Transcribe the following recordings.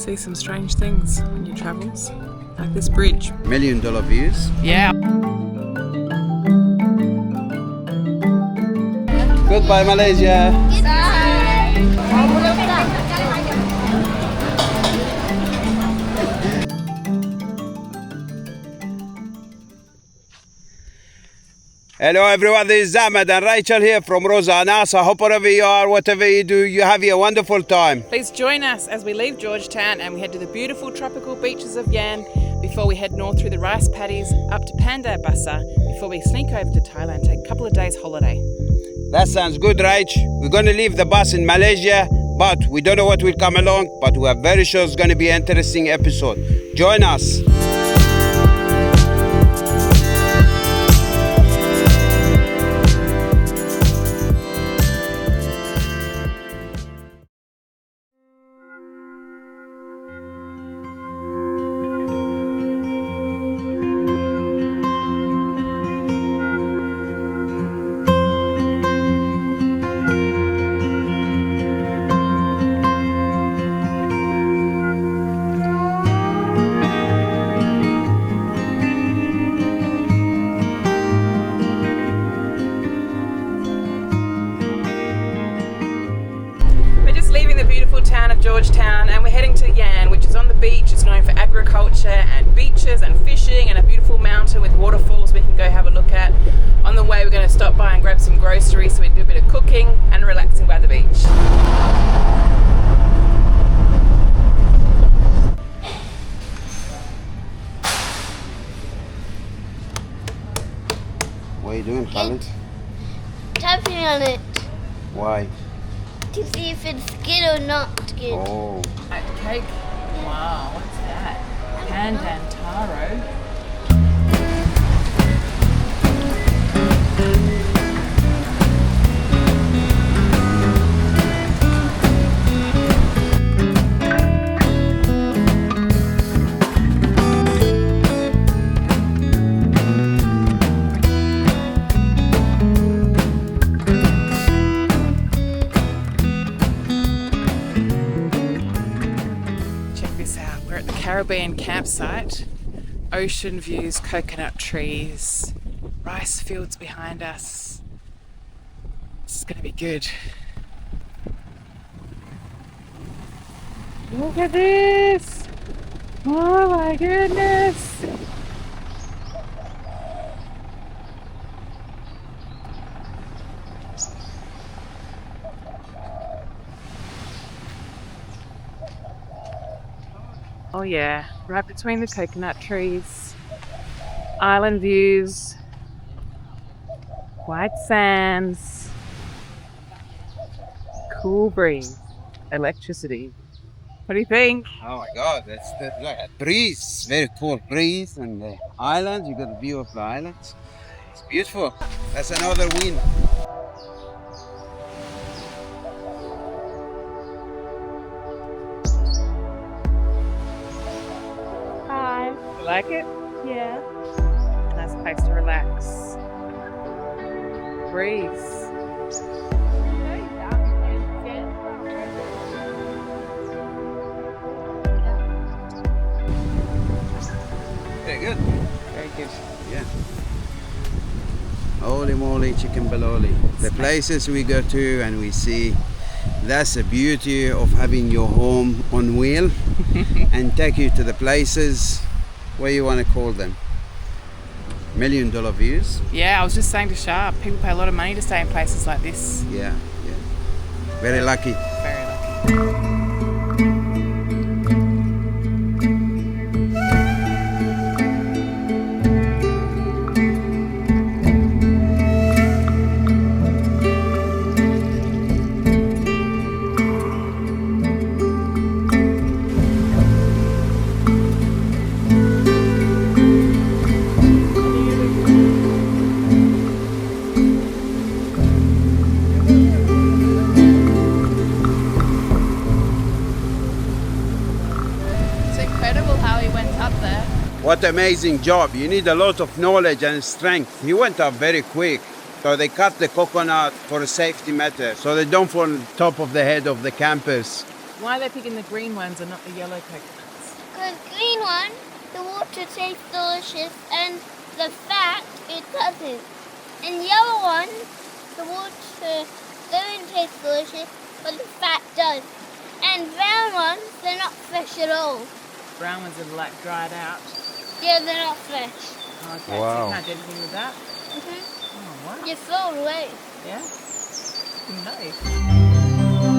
see some strange things on your travels, like this bridge. $1 million views. Yeah. Goodbye, Malaysia. Hello everyone, this is Ahmed and Rachel here from Rosa and Asa. Hope wherever you are, whatever you do, you have a wonderful time. Please join us as we leave Georgetown and we head to the beautiful tropical beaches of Yan before we head north through the rice paddies up to Padang Basar before we sneak over to Thailand, take a couple of days holiday. That sounds good, Rach. We're going to leave the bus in Malaysia, but we don't know what will come along, but we are very sure it's going to be an interesting episode. Join us. Leaving the beautiful town of Georgetown and we're heading to Yan, which is on the beach. It's known for agriculture and beaches and fishing and a beautiful mountain with waterfalls we can go have a look at. On the way we're going to stop by and grab some groceries so we can do a bit of cooking and relaxing by the beach. What are you doing, Khalid? Tapping on it Why? to see if it's good or not good. Oh. Cake? Wow, what's that? Pandan taro. Caribbean campsite, ocean views, coconut trees, rice fields behind us. This is going to be good. Look at this! Oh my goodness! Oh yeah, right between the coconut trees, island views, white sands, cool breeze, electricity. What do you think? Oh my God, that's look at breeze, very cool breeze, and the island. You got a view of the islands. It's beautiful. That's another win. You like it? Yeah. Nice place to relax. Breeze. Very good. Very good. Yeah. Holy moly, chicken baloli. The places we go to and we see, that's the beauty of having your home on wheel and take you to the places, what you want to call them, $1 million views. Yeah, I was just saying to Sharp, people pay a lot of money to stay in places like this. Yeah, yeah. Very lucky. Very lucky. What amazing job. You need a lot of knowledge and strength. He went up very quick. So they cut the coconut for a safety matter, so they don't fall on top of the head of the campers. Why are they picking the green ones and not the yellow coconuts? Because green one, the water tastes delicious and the fat, it doesn't. And yellow one, the water doesn't taste delicious, but the fat does. And brown ones, they're not fresh at all. Brown ones are like dried out. Yeah, they're not fresh. Okay, Wow. so you can't do anything with that? Oh, wow. You throw it away. Yeah? Nice.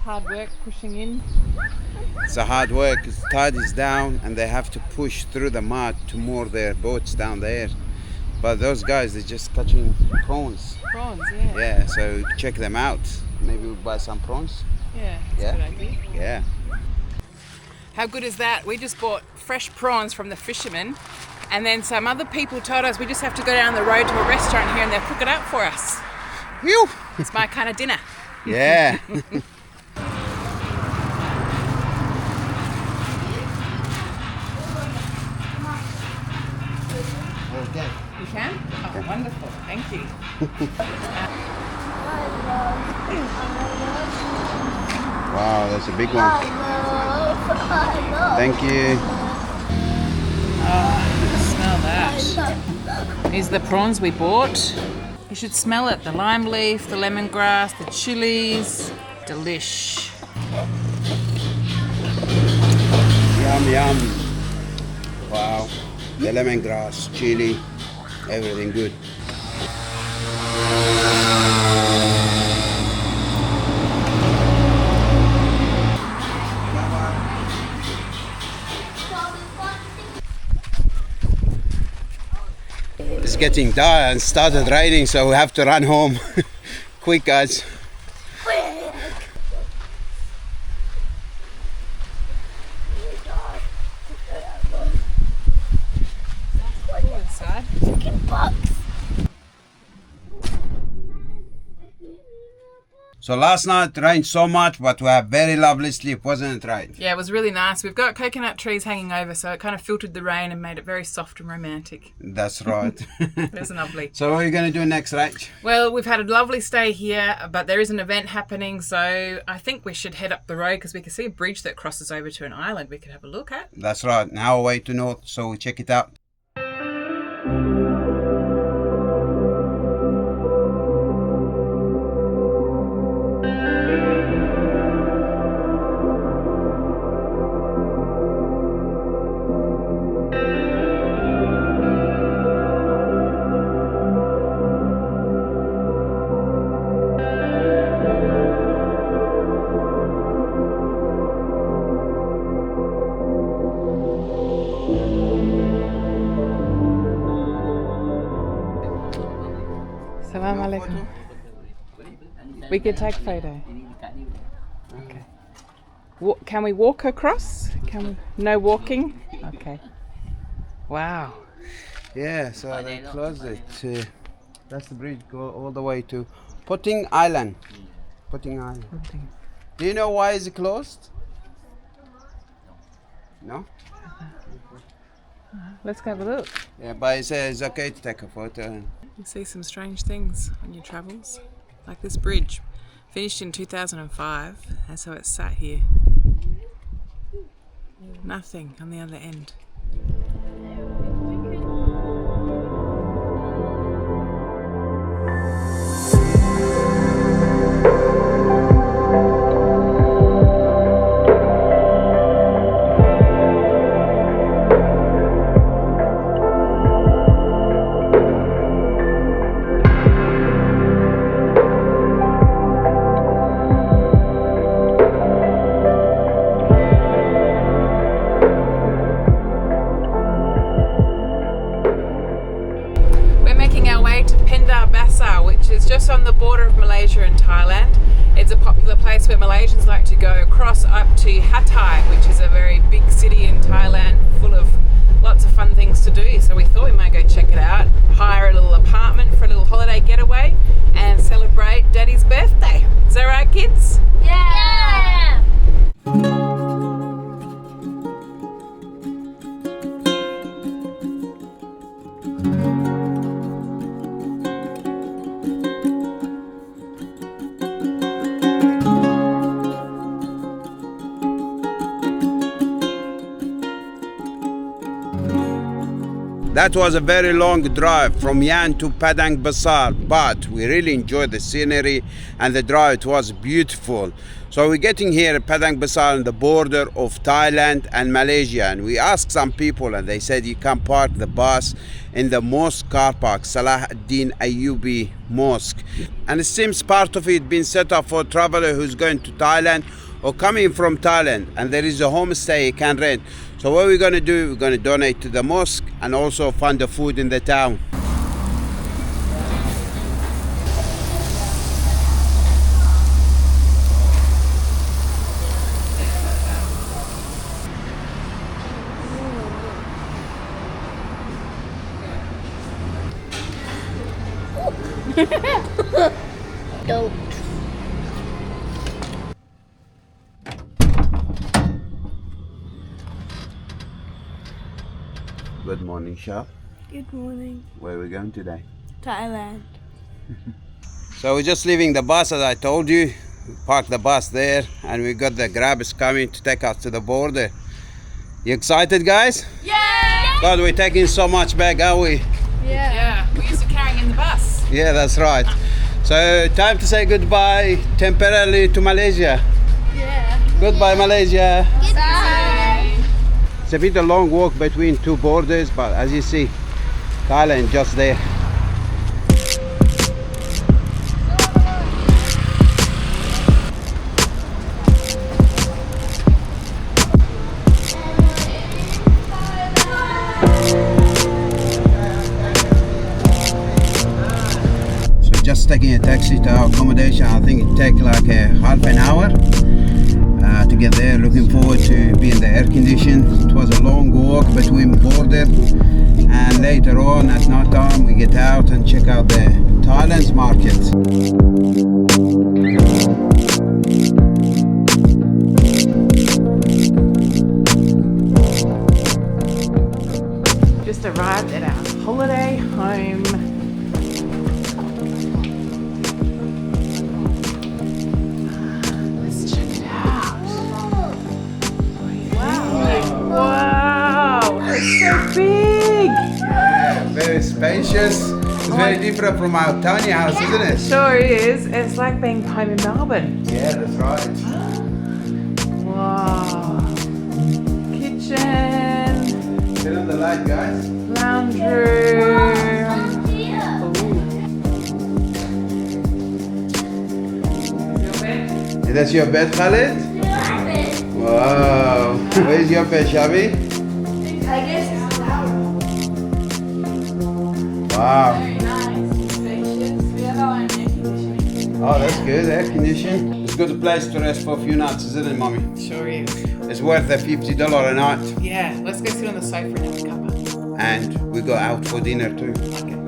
Hard work pushing in. It's a hard work. The tide is down and they have to push through the mud to moor their boats down there. But those guys, they're just catching prawns. Prawns, yeah. Yeah, so check them out. Maybe we'll buy some prawns. Yeah, that's Yeah. a good idea. Yeah. How good is that? We just bought fresh prawns from the fishermen, and then some other people told us we just have to go down the road to a restaurant here and they'll cook it up for us. Phew. It's my kind of dinner. Yeah. Okay. You can? Oh, wonderful. Thank you. Wow, that's a big one. Thank you. Smell that. These are the prawns we bought. You should smell it. The lime leaf, the lemongrass, the chilies. Delish. Yum, yum. Wow. The lemongrass, chili, everything good. It's getting dark and started raining, so we have to run home. Quick, guys. Go inside. So last night rained so much, but we had very lovely sleep, wasn't it, right? Yeah, it was really nice. We've got coconut trees hanging over, so it kind of filtered the rain and made it very soft and romantic. That's right. It was lovely. So what are you going to do next, right? Well, we've had a lovely stay here, but there is an event happening, so I think we should head up the road because we can see a bridge that crosses over to an island we could have a look at. That's right. Now away to north, so we check it out. Assalamu alaikum. We can take photo. Okay. Can we walk across? Can we? No walking? Okay. Wow. Yeah, so they closed it. That's the bridge, go all the way to Potting Island. Potting Island. Do you know why is it closed? No? Let's go have a look. Yeah, but it says it's okay to take a photo. You see some strange things on your travels, like this bridge, finished in 2005, and so it's sat here. Nothing on the other end. Padang Basar, which is just on the border of Malaysia and Thailand. It's a popular place where Malaysians like to go across up to Hat Yai, which is a very big city in Thailand full of lots of fun things to do. So we thought we might go check it out, hire a little apartment for a little holiday getaway and celebrate Daddy's birthday. Is that right, kids? Yeah! That was a very long drive from Yan to Padang Basar, but we really enjoyed the scenery and the drive. It was beautiful. So we're getting here at Padang Basar on the border of Thailand and Malaysia, and we asked some people and they said you can park the bus in the mosque car park, Salahuddin Ayyubi Mosque. And it seems part of it been set up for a traveler who's going to Thailand or coming from Thailand, and there is a homestay you can rent. So what we're going to do, we're going to donate to the mosque and also fund the food in the town. Don't. Good morning, Shah. Good morning, Where are we going today? Thailand. So we're just leaving the bus, as I told you. We parked the bus there and we got the grabbers coming to take us to the border. You excited, guys? Yeah! God, we're taking so much back, are we? Yeah, we're used to carrying in the bus. Yeah, that's right. So time to say goodbye temporarily to Malaysia. Yeah. Goodbye, Malaysia. Goodbye. It's a bit a long walk between two borders, but as you see, Thailand just there. So just taking a taxi to our accommodation. I think it take like a half an hour to get there. Looking forward to being the air conditioned. It was a long walk between border, and later on at night time we get out and check out the Thailand's market. Just arrived at our holiday home. Let's check it out. Wow, it's so big. Yeah, very spacious. It's very different from our tiny house, isn't it? Sure is. It's like being home in Melbourne. Yeah, that's right. Wow. Kitchen, Turn on the light, guys. lounge room. Is that your bed, Khalid? Wow. Where's your bed, Shabi? I guess it's loud. Wow. Very nice, spacious. We have our own air conditioning. Oh, that's good. Air conditioning. It's a good place to rest for a few nights, isn't it, Mommy? Sure is. It's worth the $50 a night. Yeah, let's go sit on the sofa and have a cuppa. And we go out for dinner too. Okay.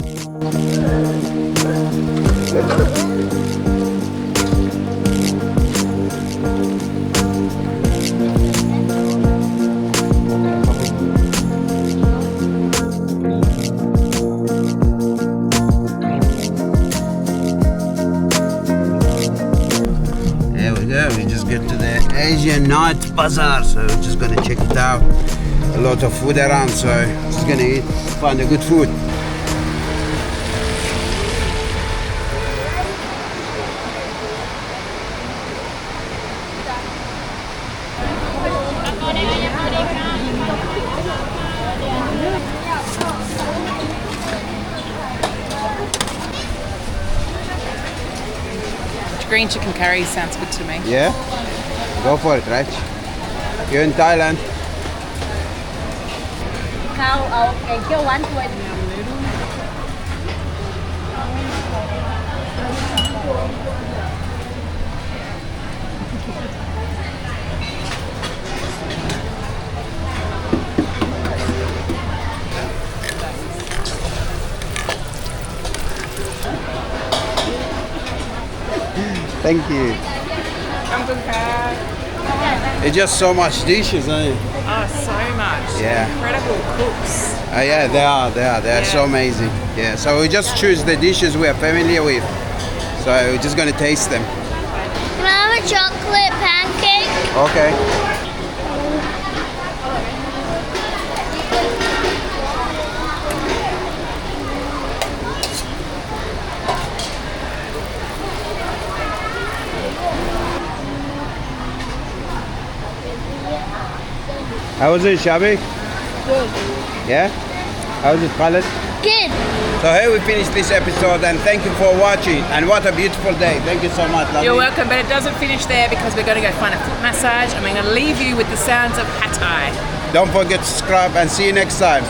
There we go. We just get to the Asian night Hat Bazaar, so we're just gonna check it out. A lot of food around, so just gonna eat, find a good food. Green chicken curry sounds good to me. Yeah? Go for it, right? You're in Thailand. Thank you. It's just so much dishes, isn't it? Oh, so much. Yeah. Incredible cooks. Yeah, they are so amazing. Yeah, so we just choose the dishes we are familiar with. So we're just gonna taste them. Can I have a chocolate pancake? Okay. How was it, Shabby? Good. Yeah? How was it, Khaled? Good. So here we finish this episode, and thank you for watching. And what a beautiful day. Thank you so much. You're welcome, but it doesn't finish there because we're going to go find a foot massage and we're going to leave you with the sounds of Hat Yai. Don't forget to subscribe and see you next time.